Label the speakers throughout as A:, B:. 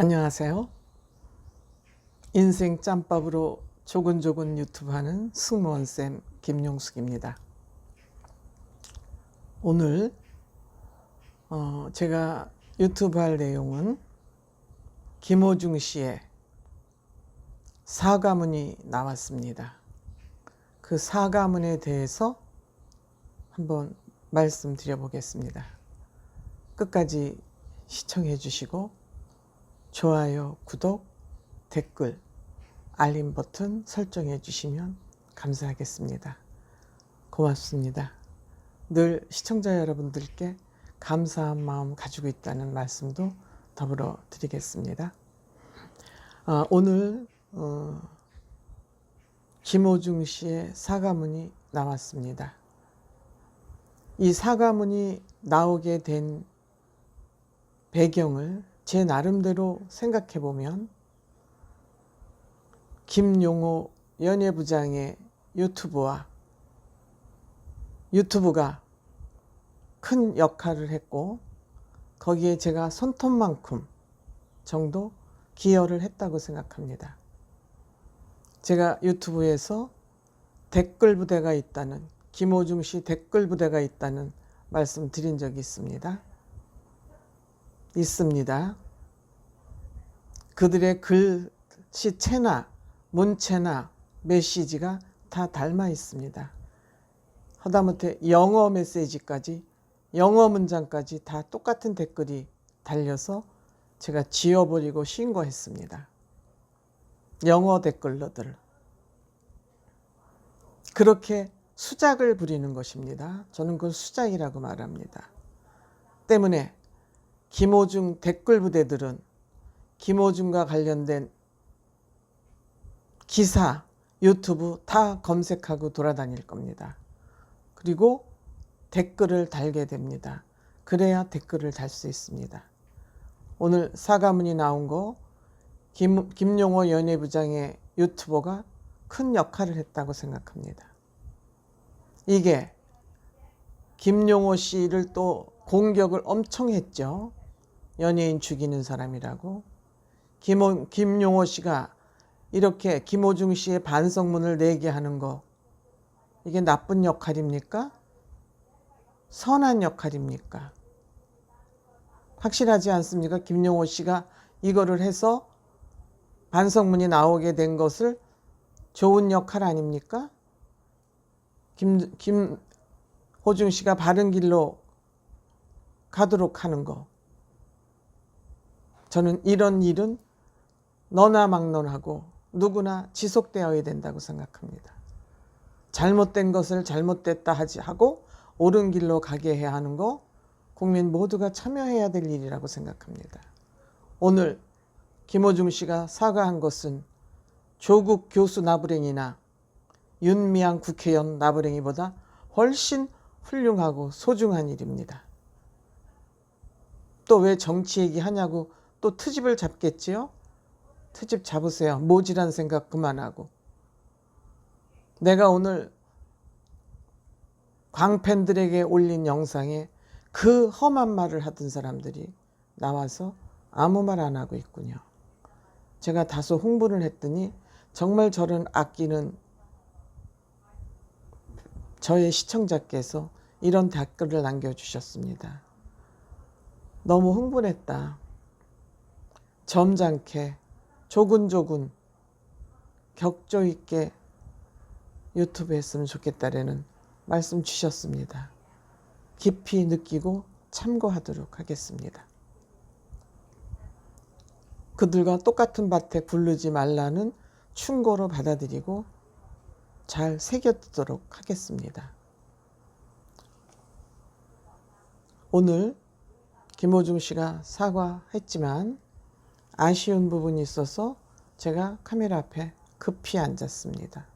A: 안녕하세요. 인생 짬밥으로 조근조근 유튜브 하는 승무원쌤 김용숙입니다. 오늘 제가 유튜브 할 내용은 김호중 씨의 사과문이 나왔습니다. 그 사과문에 대해서 한번 말씀드려 보겠습니다. 끝까지 시청해 주시고 좋아요, 구독, 댓글, 알림 버튼 설정해 주시면 감사하겠습니다. 고맙습니다. 늘 시청자 여러분들께 감사한 마음 가지고 있다는 말씀도 더불어 드리겠습니다. 오늘 김호중 씨의 사과문이 나왔습니다. 이 사과문이 나오게 된 배경을 제 나름대로 생각해 보면 김용호 연예부장의 유튜브가 큰 역할을 했고 거기에 제가 손톱만큼 정도 기여를 했다고 생각합니다. 제가 유튜브에서 댓글 부대가 있다는, 김호중 씨 댓글 부대가 있다는 말씀 드린 적이 있습니다. 그들의 글씨체나 문체나 메시지가 다 닮아 있습니다. 하다못해 영어 메시지까지, 영어 문장까지 다 똑같은 댓글이 달려서 제가 지워버리고 신고했습니다. 영어 댓글러들. 그렇게 수작을 부리는 것입니다. 저는 그걸 수작이라고 말합니다. 때문에 김호중 댓글 부대들은 김호중과 관련된 기사, 유튜브 다 검색하고 돌아다닐 겁니다. 그리고 댓글을 달게 됩니다. 그래야 댓글을 달 수 있습니다. 오늘 사과문이 나온 거 김용호 연예부장의 유튜버가 큰 역할을 했다고 생각합니다. 이게 김용호 씨를 또 공격을 엄청 했죠. 연예인 죽이는 사람이라고. 김용호 씨가 이렇게 김호중 씨의 반성문을 내게 하는 거, 이게 나쁜 역할입니까? 선한 역할입니까? 확실하지 않습니까? 김용호 씨가 이거를 해서 반성문이 나오게 된 것을 좋은 역할 아닙니까? 김호중 씨가 바른 길로 가도록 하는 거. 저는 이런 일은 너나 막론하고 누구나 지속되어야 된다고 생각합니다. 잘못된 것을 잘못됐다 하고 옳은 길로 가게 해야 하는 거, 국민 모두가 참여해야 될 일이라고 생각합니다. 오늘 김호중 씨가 사과한 것은 조국 교수 나부랭이나 윤미향 국회의원 나부랭이보다 훨씬 훌륭하고 소중한 일입니다. 또 왜 정치 얘기하냐고 또 트집을 잡겠지요? 트집 잡으세요. 모질한 생각 그만하고. 내가 오늘 광팬들에게 올린 영상에 그 험한 말을 하던 사람들이 나와서 아무 말 안 하고 있군요. 제가 다소 홍보를 했더니 정말 저를 아끼는 저의 시청자께서 이런 댓글을 남겨주셨습니다. 너무 흥분했다. 점잖게 조근조근 격조 있게 유튜브 했으면 좋겠다라는 말씀 주셨습니다. 깊이 느끼고 참고하도록 하겠습니다. 그들과 똑같은 밭에 굴르지 말라는 충고로 받아들이고 잘 새겨두도록 하겠습니다. 오늘 김호중 씨가 사과했지만 아쉬운 부분이 있어서 제가 카메라 앞에 급히 앉았습니다.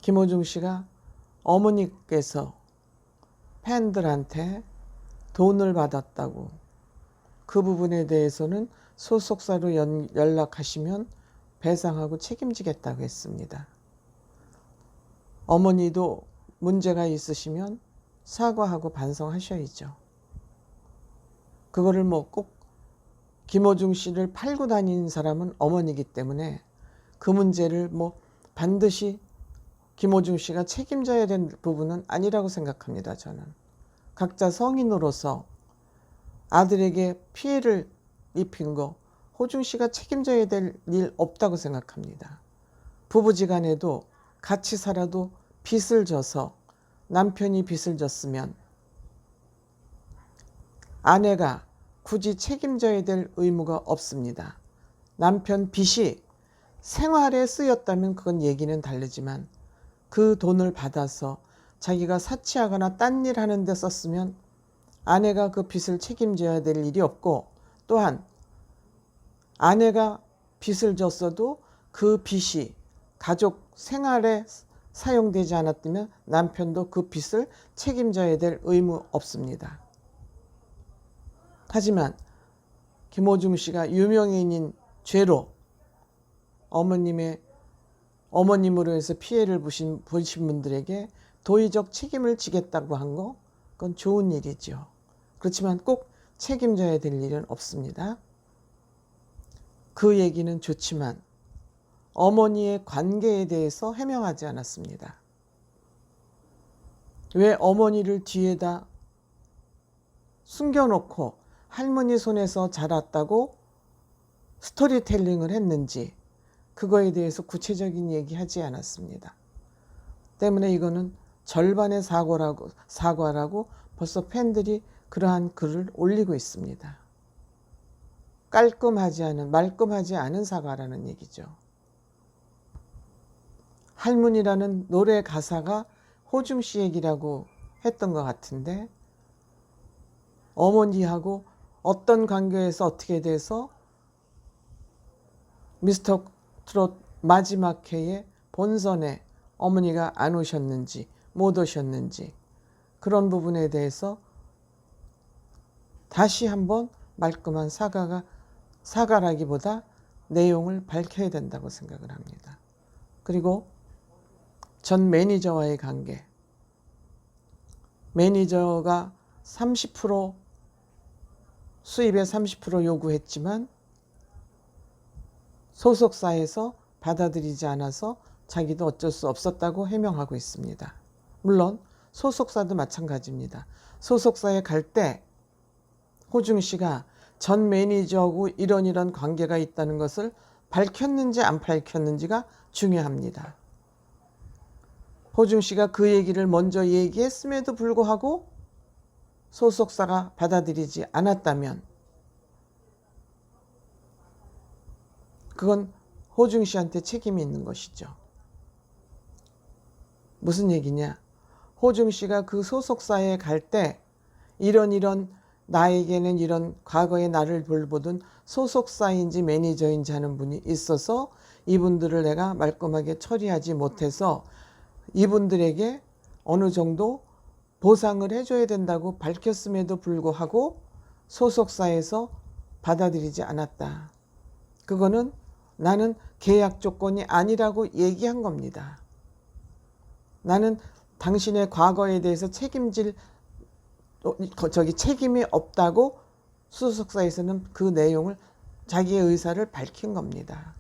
A: 김호중 씨가 어머니께서 팬들한테 돈을 받았다고, 그 부분에 대해서는 소속사로 연락하시면 배상하고 책임지겠다고 했습니다. 어머니도 문제가 있으시면 사과하고 반성하셔야죠. 그거를 뭐 꼭 김어중 씨를 팔고 다니는 사람은 어머니이기 때문에 그 문제를 뭐 반드시 김어중 씨가 책임져야 될 부분은 아니라고 생각합니다. 저는 각자 성인으로서 아들에게 피해를 입힌 거 호중 씨가 책임져야 될 일 없다고 생각합니다. 부부지간에도 같이 살아도 빚을 져서 남편이 빚을 졌으면 아내가 굳이 책임져야 될 의무가 없습니다. 남편 빚이 생활에 쓰였다면 그건 얘기는 다르지만 그 돈을 받아서 자기가 사치하거나 딴 일 하는 데 썼으면 아내가 그 빚을 책임져야 될 일이 없고, 또한 아내가 빚을 졌어도 그 빚이 가족 생활에 사용되지 않았다면 남편도 그 빚을 책임져야 될 의무 없습니다. 하지만 김어중 씨가 유명인인 죄로 어머님으로 해서 피해를 보신 분들에게 도의적 책임을 지겠다고 한 거, 그건 좋은 일이죠. 그렇지만 꼭 책임져야 될 일은 없습니다. 그 얘기는 좋지만 어머니의 관계에 대해서 해명하지 않았습니다. 왜 어머니를 뒤에다 숨겨놓고 할머니 손에서 자랐다고 스토리텔링을 했는지 그거에 대해서 구체적인 얘기하지 않았습니다. 때문에 이거는 절반의 사과라고 벌써 팬들이 그러한 글을 올리고 있습니다. 말끔하지 않은 사과라는 얘기죠. 할머니라는 노래 가사가 호중 씨 얘기라고 했던 것 같은데, 어머니하고 어떤 관계에서 어떻게 돼서 미스터 트롯 마지막 회에 본선에 어머니가 안 오셨는지 못 오셨는지 그런 부분에 대해서 다시 한번 말끔한 사과라기보다 내용을 밝혀야 된다고 생각을 합니다. 그리고 전 매니저와의 관계, 매니저가 30% 수입의 30% 요구했지만 소속사에서 받아들이지 않아서 자기도 어쩔 수 없었다고 해명하고 있습니다. 물론 소속사도 마찬가지입니다. 소속사에 갈 때 호중 씨가 전 매니저하고 이런 관계가 있다는 것을 밝혔는지 안 밝혔는지가 중요합니다. 호중 씨가 그 얘기를 먼저 얘기했음에도 불구하고 소속사가 받아들이지 않았다면 그건 호중 씨한테 책임이 있는 것이죠. 무슨 얘기냐? 호중 씨가 그 소속사에 갈 때 이런 나에게는 이런 과거에 나를 돌보던 소속사인지 매니저인지 하는 분이 있어서 이분들을 내가 말끔하게 처리하지 못해서 이분들에게 어느 정도 보상을 해줘야 된다고 밝혔음에도 불구하고 소속사에서 받아들이지 않았다. 그거는 나는 계약 조건이 아니라고 얘기한 겁니다. 나는 당신의 과거에 대해서 책임이 없다고 소속사에서는 그 내용을 자기의 의사를 밝힌 겁니다.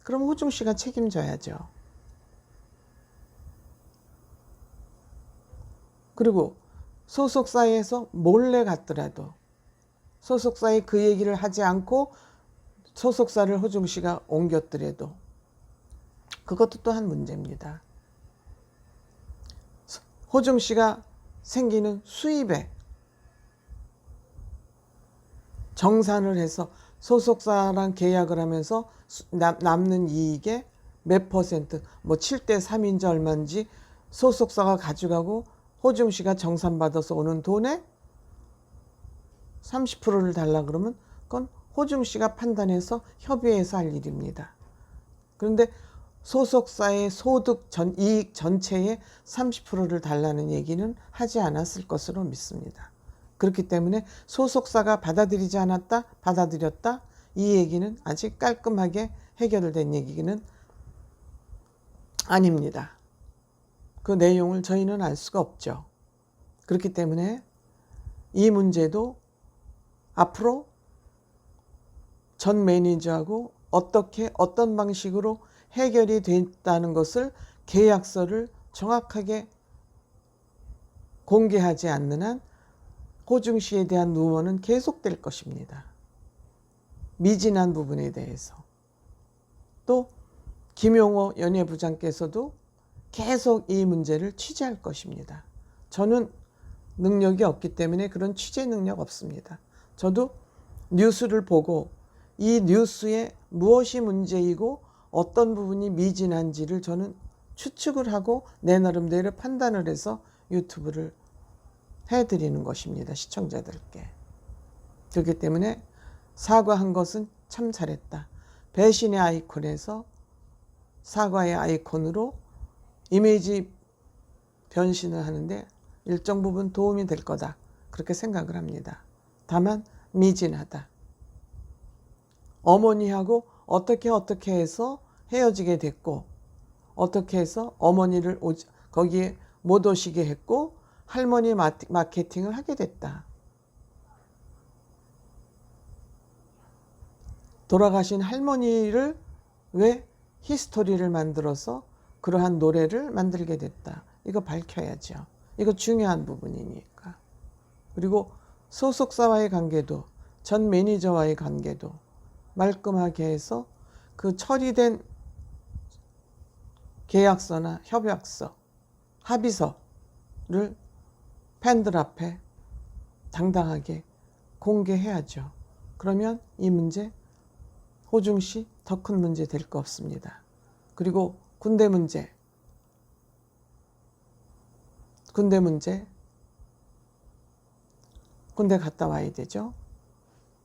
A: 그럼 호중 씨가 책임져야죠. 그리고 소속사에서 몰래 갔더라도 소속사에 그 얘기를 하지 않고 소속사를 호중 씨가 옮겼더라도 그것도 또한 문제입니다. 호중 씨가 생기는 수입에 정산을 해서 소속사랑 계약을 하면서 남는 이익의 몇 퍼센트, 뭐 7대 3인지 얼마인지 소속사가 가져가고 호중 씨가 정산받아서 오는 돈에 30%를 달라 그러면 그건 호중 씨가 판단해서 협의해서 할 일입니다. 그런데 소속사의 이익 전체의 30%를 달라는 얘기는 하지 않았을 것으로 믿습니다. 그렇기 때문에 소속사가 받아들이지 않았다, 받아들였다, 이 얘기는 아직 깔끔하게 해결된 얘기는 아닙니다. 그 내용을 저희는 알 수가 없죠. 그렇기 때문에 이 문제도 앞으로 전 매니저하고 어떻게 어떤 방식으로 해결이 됐다는 것을 계약서를 정확하게 공개하지 않는 한 호중 씨에 대한 누먼은 계속될 것입니다. 미진한 부분에 대해서. 또 김용호 연예부장께서도 계속 이 문제를 취재할 것입니다. 저는 능력이 없기 때문에 그런 취재 능력 없습니다. 저도 뉴스를 보고 이 뉴스에 무엇이 문제이고 어떤 부분이 미진한지를 저는 추측을 하고 내 나름대로 판단을 해서 유튜브를 해드리는 것입니다. 시청자들께. 그렇기 때문에 사과한 것은 참 잘했다. 배신의 아이콘에서 사과의 아이콘으로 이미지 변신을 하는데 일정 부분 도움이 될 거다. 그렇게 생각을 합니다. 다만 미진하다. 어머니하고 어떻게 해서 헤어지게 됐고 어떻게 해서 어머니를 거기에 못 오시게 했고 할머니 마케팅을 하게 됐다. 돌아가신 할머니를 왜 히스토리를 만들어서 그러한 노래를 만들게 됐다. 이거 밝혀야죠. 이거 중요한 부분이니까. 그리고 소속사와의 관계도 전 매니저와의 관계도 말끔하게 해서 그 처리된 계약서나 협약서, 합의서를 팬들 앞에 당당하게 공개해야죠. 그러면 이 문제 호중 씨 더 큰 문제 될 거 없습니다. 그리고 군대 문제 군대 갔다 와야 되죠.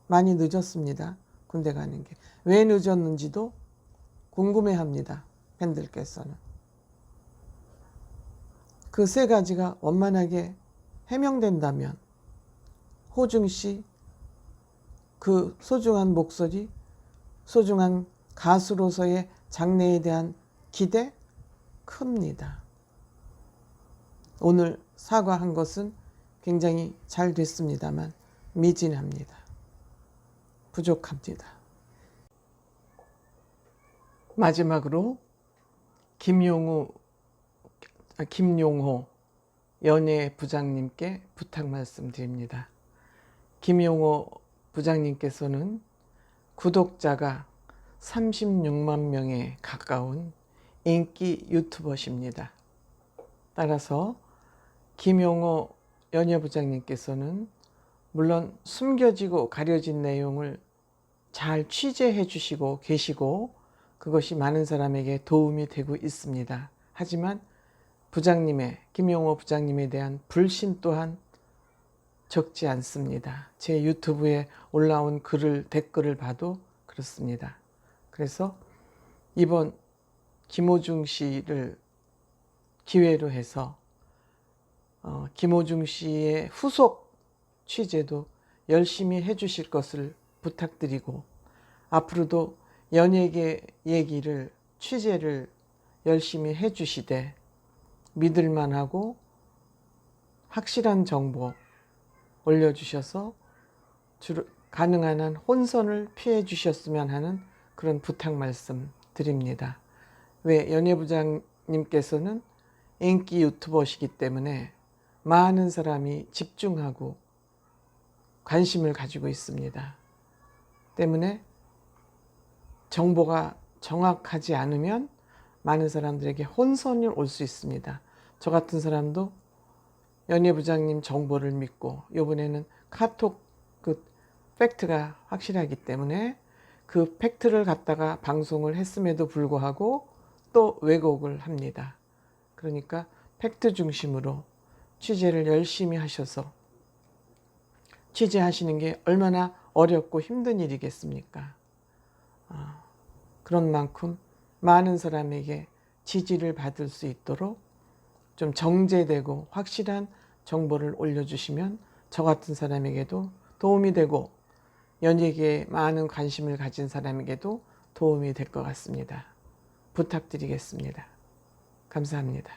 A: 많이 늦었습니다. 군대 가는 게. 왜 늦었는지도 궁금해합니다. 팬들께서는. 그 세 가지가 원만하게 해명된다면 호중 씨 그 소중한 목소리, 소중한 가수로서의 장래에 대한 기대 큽니다. 오늘 사과한 것은 굉장히 잘 됐습니다만 미진합니다. 부족합니다. 마지막으로 김용호 연예부장님께 부탁 말씀드립니다. 김용호 부장님께서는 구독자가 36만 명에 가까운 인기 유튜버십니다. 따라서 김용호 연예부장님께서는 물론 숨겨지고 가려진 내용을 잘 취재해 주시고 계시고 그것이 많은 사람에게 도움이 되고 있습니다. 하지만 김용호 부장님에 대한 불신 또한 적지 않습니다. 제 유튜브에 올라온 댓글을 봐도 그렇습니다. 그래서 이번 김호중 씨를 기회로 해서 김호중 씨의 후속 취재도 열심히 해주실 것을 부탁드리고 앞으로도 연예계 얘기를 취재를 열심히 해주시되 믿을만하고 확실한 정보 올려주셔서 가능한 한 혼선을 피해 주셨으면 하는 그런 부탁 말씀 드립니다. 왜 연예부장님께서는 인기 유튜버시기 때문에 많은 사람이 집중하고 관심을 가지고 있습니다. 때문에 정보가 정확하지 않으면 많은 사람들에게 혼선이 올 수 있습니다. 저 같은 사람도 연예부장님 정보를 믿고 이번에는 카톡 그 팩트가 확실하기 때문에 그 팩트를 갖다가 방송을 했음에도 불구하고 또 왜곡을 합니다. 그러니까 팩트 중심으로 취재를 열심히 하셔서 취재하시는 게 얼마나 어렵고 힘든 일이겠습니까? 그런 만큼 많은 사람에게 지지를 받을 수 있도록 좀 정제되고 확실한 정보를 올려주시면 저 같은 사람에게도 도움이 되고 연예계에 많은 관심을 가진 사람에게도 도움이 될 것 같습니다. 부탁드리겠습니다. 감사합니다.